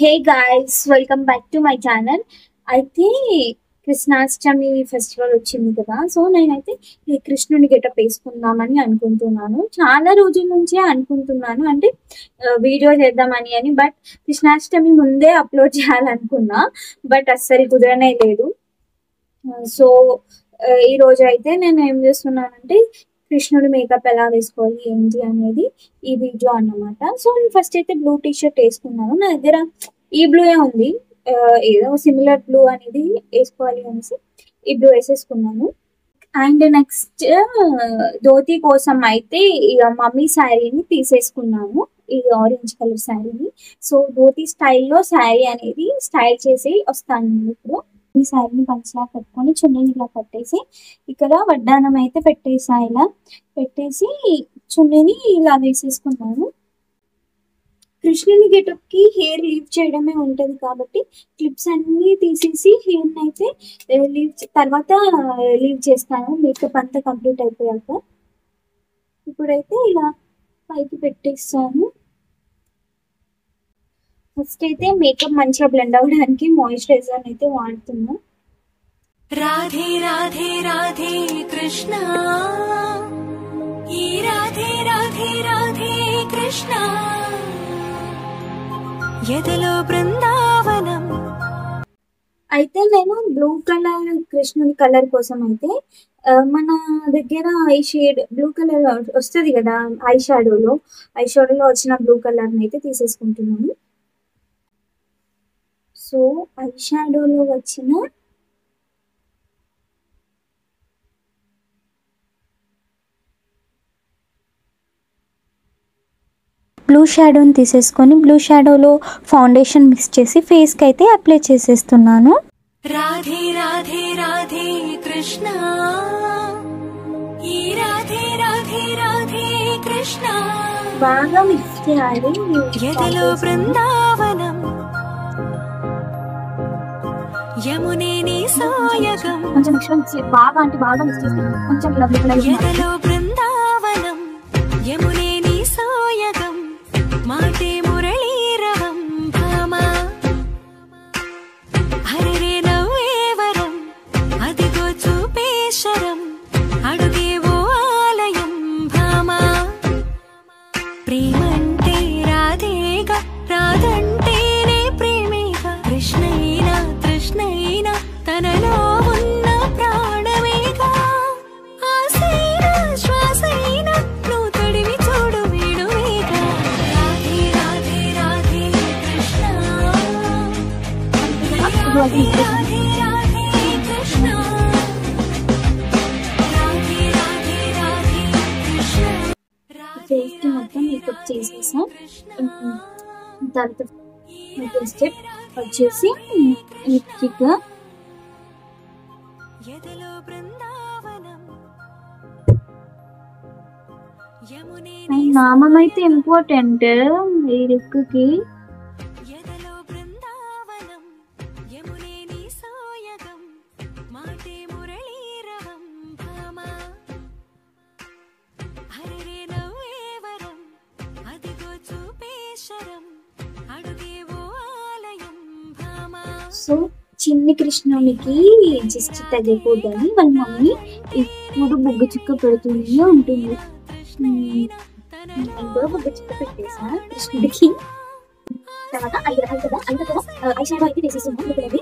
Hey guys, welcome back to my channel. అయితే Krishnashtami festival వచ్చింది కదా. సో నేనైతే ఈ కృష్ణుని గెటప్ వేసుకుందామని అనుకుంటున్నాను. చాలా రోజుల నుంచే అనుకుంటున్నాను, అంటే వీడియో చేద్దామని అని. బట్ కృష్ణాష్టమి ముందే అప్లోడ్ చేయాలనుకున్నా, బట్ అస్సలు కుదరనే లేదు. సో ఈ రోజు అయితే నేను ఏం చేస్తున్నానంటే కృష్ణుడి మేకప్ ఎలా వేసుకోవాలి ఏంటి అనేది ఈ వీడియో అన్నమాట. సో నేను ఫస్ట్ అయితే బ్లూ టీ షర్ట్ వేసుకున్నాను. నా దగ్గర ఈ బ్లూ ఉంది, ఏదో సిమిలర్ బ్లూ అనేది వేసుకోవాలి అనేసి ఈ బ్లూ వేసేసుకున్నాను. అండ్ నెక్స్ట్ ధోతి కోసం అయితే ఇక మమ్మీ శారీని తీసేసుకున్నాను, ఈ ఆరెంజ్ కలర్ శారీని. సో ధోతి స్టైల్లో శారీ అనేది స్టైల్ చేసి వస్తాను నేను ఇప్పుడు. ఈ శారీని పంచలా కట్టుకొని చున్నీని ఇలా కట్టేసి ఇక్కడ వడ్డానం అయితే పెట్టేసా. ఇలా పెట్టేసి చున్నీని ఇలా వేసేసుకున్నాను. కృష్ణుని గెటప్ కి హెయిర్ లీవ్ చేయడమే ఉంటది కాబట్టి క్లిప్స్ అన్ని తీసేసి హెయిర్ అయితే తర్వాత లీవ్ చేస్తాను మేకప్ అంతా కంప్లీట్ అయిపోయాక. ఇప్పుడైతే ఇలా పైకి పెట్టేస్తాను. ఫస్ట్ అయితే మేకప్ మంచిగా బ్లెండ్ అవ్వడానికి మాయిశ్చరైజర్ అయితే వాడుతున్నా. రాధే రాధే రాధే కృష్ణ, ఈ రాధే రాధే రాధే కృష్ణ, ఎదలో బృందావనం. అయితే నేను బ్లూ కలర్ కృష్ణుని కలర్ కోసం అయితే మన దగ్గర ఐ షేడ్ బ్లూ కలర్ వస్తుంది కదా, ఐ షాడోలో వచ్చిన బ్లూ కలర్ని అయితే తీసేసుకుంటున్నాను. సో ఐ షాడోలో వచ్చిన బ్లూ షాడోని తీసేసుకొని బ్లూ షాడోలో ఫౌండేషన్ మిక్స్ చేసి ఫేస్కి అయితే అప్లై చేసేస్తున్నాను. రాధే రాధే రాధే కృష్ణ, ఈ రాధే రాధే రాధే కృష్ణ, బాగా మిక్స్ చేయాలి. ఎదలో బృందావనం, యమునే నీ సాయగం, కొంచెం మిక్స్ బాగా అంటే బాగా మిక్స్ చేస్తాను. కొంచెం ఎదలో బృందావనం, యమునే నీ సాయగం, మాటే మురళీరవం భామా, హరిరే నవ్వేవరం, అదిగో చూపేశరం, అడుగేవో ఆలయం భామా. ప్రేమంటే రాధేగా, రాధంటేనే ప్రేమేగా, కృష్ణైనా తృష్ణైనా తనలో ఉన్న ప్రాణమేగా, ఆసైనా శ్వాసైనా నువ్వు తడివి చూడు వేణువేగా. రాధే రాధే రాధే కృష్ణ, రాధే రాధే రాధే కృష్ణ, రాధే రాధే రాధే కృష్ణ, ఫేస్ కి మొత్తం మేకప్ చేసేసా. తర్వాత స్టెప్ వచ్చేసి లిప్స్టిక్. ఎదలో బృందావనం, యమునే నామం అయితే ఇంపార్టెంట్ ఈ లుక్ కి. ఎదలో బృందావనం, యమునే నీ సాయగం, మాటే మురళీరవం భామా, హరిరే నవ్వేవరం, అదిగో చూపేశరం, అడుగేవో ఆలయం భామా. సో చిన్ని కృష్ణునికి జస్ట్ తగ్గకూడదని వాళ్ళ మమ్మీ ఇప్పుడు బుగ్గ చుక్క పెడుతూనే ఉంటుంది. నేను కూడా బుగ్గ చుక్క పెట్టేసా కృష్ణుడికి. తర్వాత ఐదు కదా ఐ షాడో అయితే వేసేస్తున్నాను. ఇక్కడ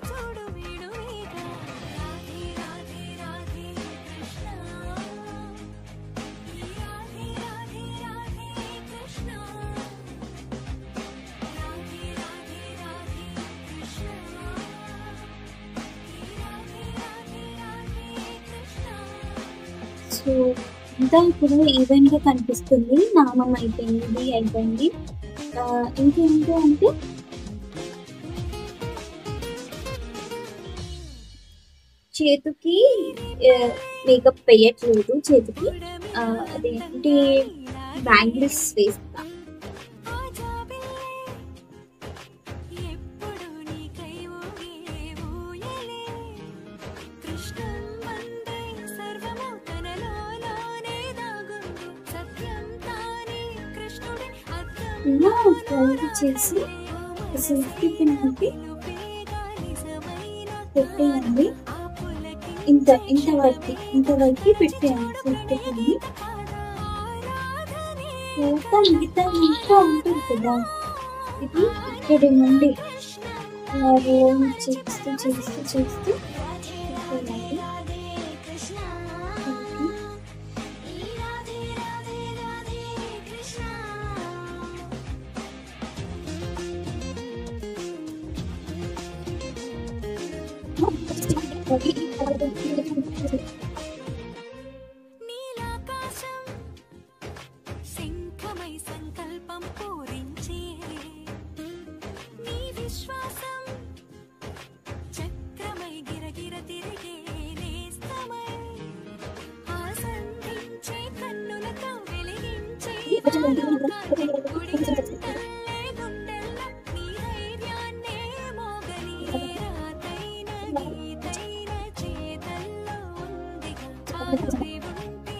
సో ఇంకా ఇప్పుడు ఈవెంట్ గా కనిపిస్తుంది. నామం అయిపోయింది. ఇంకేంటి అంటే చేతికి మేకప్ వేయట్లేదు. చేతికి అదేంటి బ్యాంగిల్స్ వేస్తా. ఇలా ఫోల్డ్ చేసి సేఫ్టీ పిన్కి పెట్టేయండి. ఇంతవరకు పెట్టేయండి సేఫ్టీ పిన్ని. మిగతా ఇంకా ఉంటుంది కదా, ఇది ఇక్కడి నుండి రోల్ చేస్తూ పెట్టేయాలి. నీలాకాశం శంఖమై సంకల్పం పూరించే నీ విశ్వాసం చక్రమై గిరగిర తిరిగే నేస్తమై ఆసందించే కన్నులతో వెలిగించే గుండెల్లో నీ ధైర్యాన్నే మోగని రాతైన గీతైన చేతల్లో ఉందిగా ఆగి ఉంటే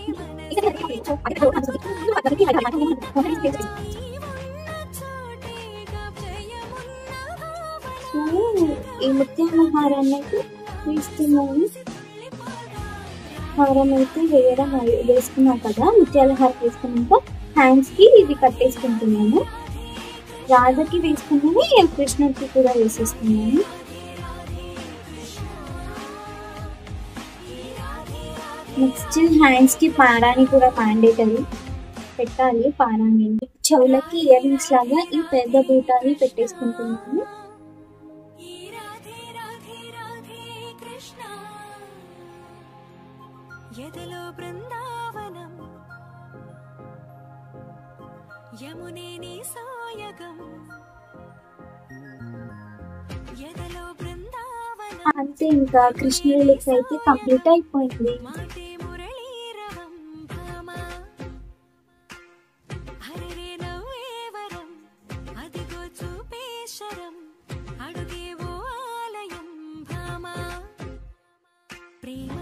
ఈ ముత్యాల హారాన్ని అయితే వేస్తున్నాను. హారం అయితే వేసుకున్నాం కదా, ముత్యాల హారం వేసుకున్నాక హ్యాండ్స్కి ఇది కట్టేసుకుంటున్నాను. రాధకి వేసుకున్నాను, కృష్ణుడికి కూడా వేసేస్తున్నాను. నెక్స్ట్ హ్యాండ్స్కి పారాని కూడా మ్యాండేటరీ పెట్టాలి. పారాని చెవులకి ఇయర్ రింగ్స్ లాగా ఈ పెద్ద బూటాన్ని పెట్టేసుకుంటున్నాను. ఎదలో బృందావనం యమునే నీ సాయగం ఎదలో బృందావనం అంతే, ఇంకా కృష్ణుడి లుక్ అయితే కంప్లీట్ అయిపోయింది. మాటే మురళీరవం భామా హరిరే నవ్వేవరం అదిగో చూపేశరం అడుగేవో ఆలయం భామా ప్రేమ